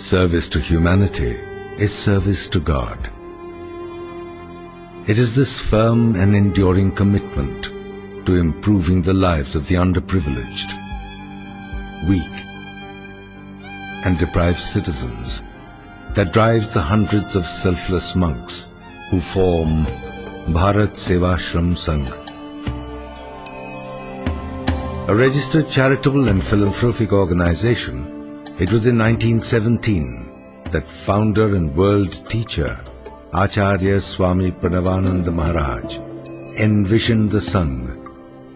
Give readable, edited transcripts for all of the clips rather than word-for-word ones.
Service to humanity is service to God. It is this firm and enduring commitment to improving the lives of the underprivileged, weak, and deprived citizens that drives the hundreds of selfless monks who form Bharat Sewashram Sanhga. A registered charitable and philanthropic organization, it was in 1917 that founder and world teacher Acharya Swami Pranavananda Maharaj envisioned the Sangha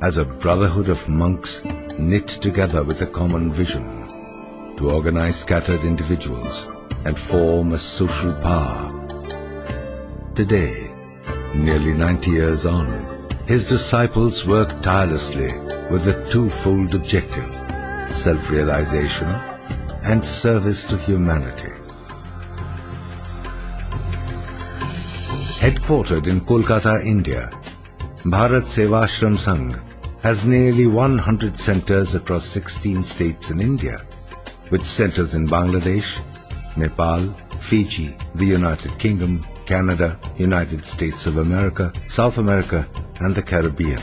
as a brotherhood of monks knit together with a common vision to organize scattered individuals and form a social power. Today, nearly 90 years on, his disciples work tirelessly with a twofold objective: self-realization and service to humanity. Headquartered in Kolkata, India, Bharat Sewashram Sanghha has nearly 100 centers across 16 states in India, with centers in Bangladesh, Nepal, Fiji, the United Kingdom, Canada, United States of America, South America, and the Caribbean.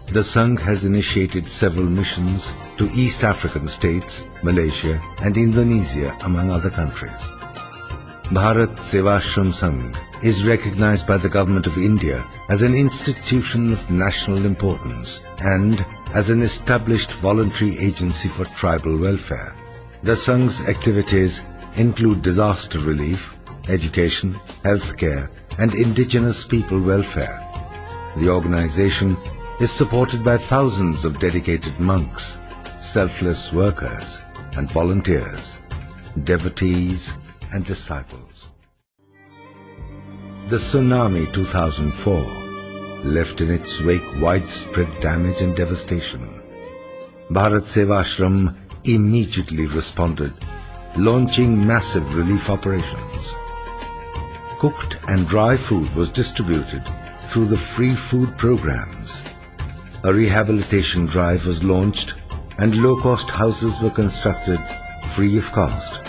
The Sangha has initiated several missions to East African states, Malaysia, and Indonesia, among other countries. Bharat Sewashram Sanghha is recognized by the Government of India as an institution of national importance and as an established voluntary agency for tribal welfare. The Sangh's activities include disaster relief, education, healthcare, and indigenous people welfare. The organization is supported by thousands of dedicated monks, selfless workers, and volunteers, devotees, and disciples. The tsunami 2004 left in its wake widespread damage and devastation. Bharat Sewashram immediately responded, launching massive relief operations. Cooked and dry food was distributed through the free food programs. A rehabilitation drive was launched and low-cost houses were constructed free of cost.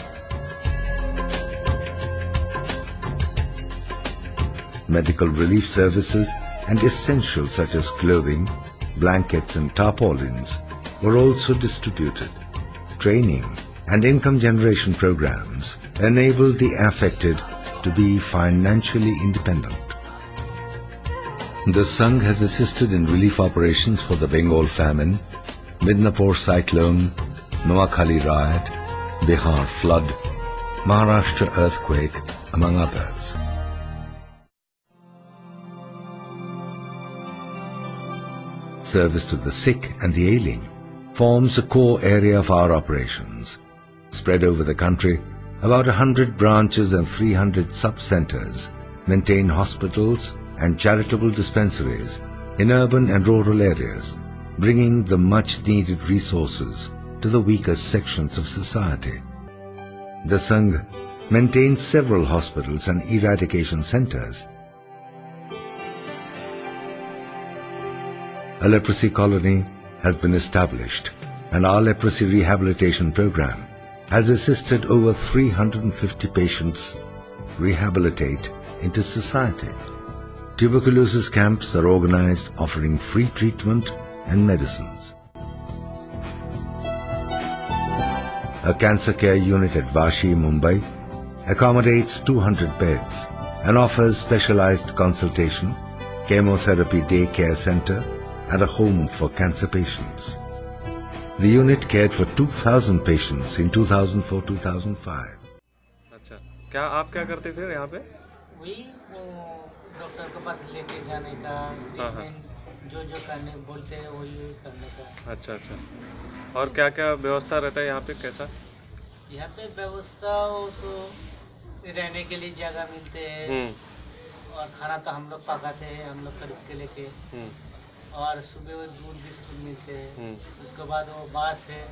Medical relief services and essentials such as clothing, blankets and tarpaulins were also distributed. Training and income generation programs enabled the affected to be financially independent. The Sangha has assisted in relief operations for the Bengal famine, Midnapore cyclone, Noakhali riot, Bihar flood, Maharashtra earthquake, among others. Service to the sick and the ailing forms a core area of our operations. Spread over the country, about 100 branches and 300 sub-centers maintain hospitals and charitable dispensaries in urban and rural areas, bringing the much-needed resources to the weakest sections of society. The Sangha maintains several hospitals and eradication centers. A leprosy colony has been established, and our leprosy rehabilitation program has assisted over 350 patients rehabilitate into society. Tuberculosis camps are organized offering free treatment and medicines. A cancer care unit at Vashi, Mumbai accommodates 200 beds and offers specialized consultation, chemotherapy day care center, and a home for cancer patients. The unit cared for 2,000 patients in 2004-2005. अच्छा, क्या आप क्या करते फिर यहाँ पे? वही doctor के पास लेके जाने का, ट्रीटमेंट जो करने बोलते हैं वही करने का। अच्छा अच्छा। और क्या क्या व्यवस्था रहता है यहाँ पे, कैसा? यहाँ पे व्यवस्था हो तो रहने के लिए जगह मिलते हैं और खाना तो हम लोग पकाते हैं, हम लोग खरीद के लेके, और सुबह वो दूध बिस्कुट मिलते हैं। उसके बाद वो बास है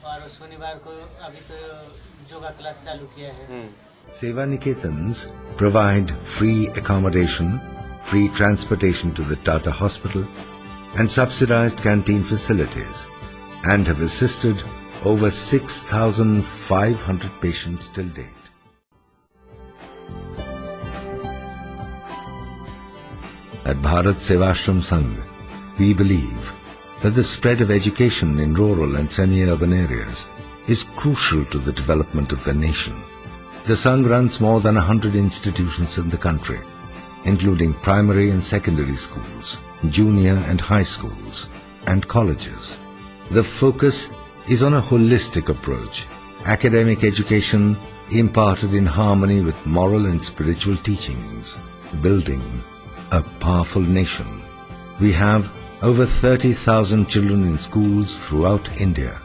और शनिवार को अभी तो योगा क्लास चालू किया है। Seva Niketans provide free accommodation, free transportation to the Tata Hospital and subsidized canteen facilities, and have assisted over 6,500 patients till date. At Bharat Sewashram Sanghga, we believe that the spread of education in rural and semi-urban areas is crucial to the development of the nation. The Sangh runs more than 100 institutions in the country, including primary and secondary schools, junior and high schools, and colleges. The focus is on a holistic approach, academic education imparted in harmony with moral and spiritual teachings, building a powerful nation. We have over 30,000 children in schools throughout India.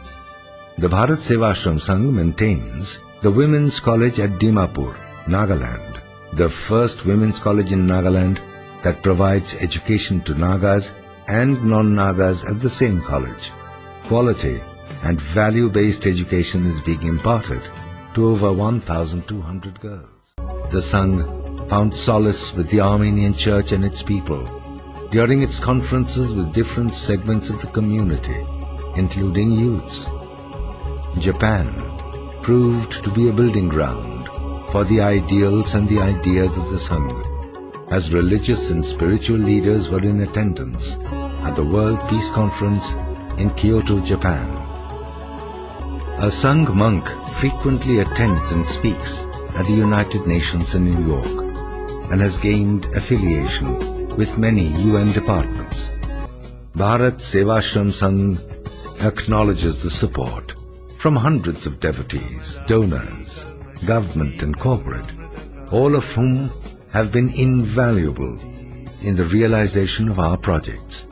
The Bharat Sewashram Sangh maintains the Women's College at Dimapur, Nagaland, the first women's college in Nagaland that provides education to Nagas and non-Nagas at the same college. Quality and value-based education is being imparted to over 1,200 girls. The Sangh found solace with the Armenian Church and its people during its conferences with different segments of the community, including youths. Japan proved to be a building ground for the ideals and the ideas of the Sangh, as religious and spiritual leaders were in attendance at the World Peace Conference in Kyoto, Japan. A Sangh monk frequently attends and speaks at the United Nations in New York and has gained affiliation with many UN departments. Bharat Sewashram Sangh acknowledges the support from hundreds of devotees, donors, government and corporate, all of whom have been invaluable in the realization of our projects.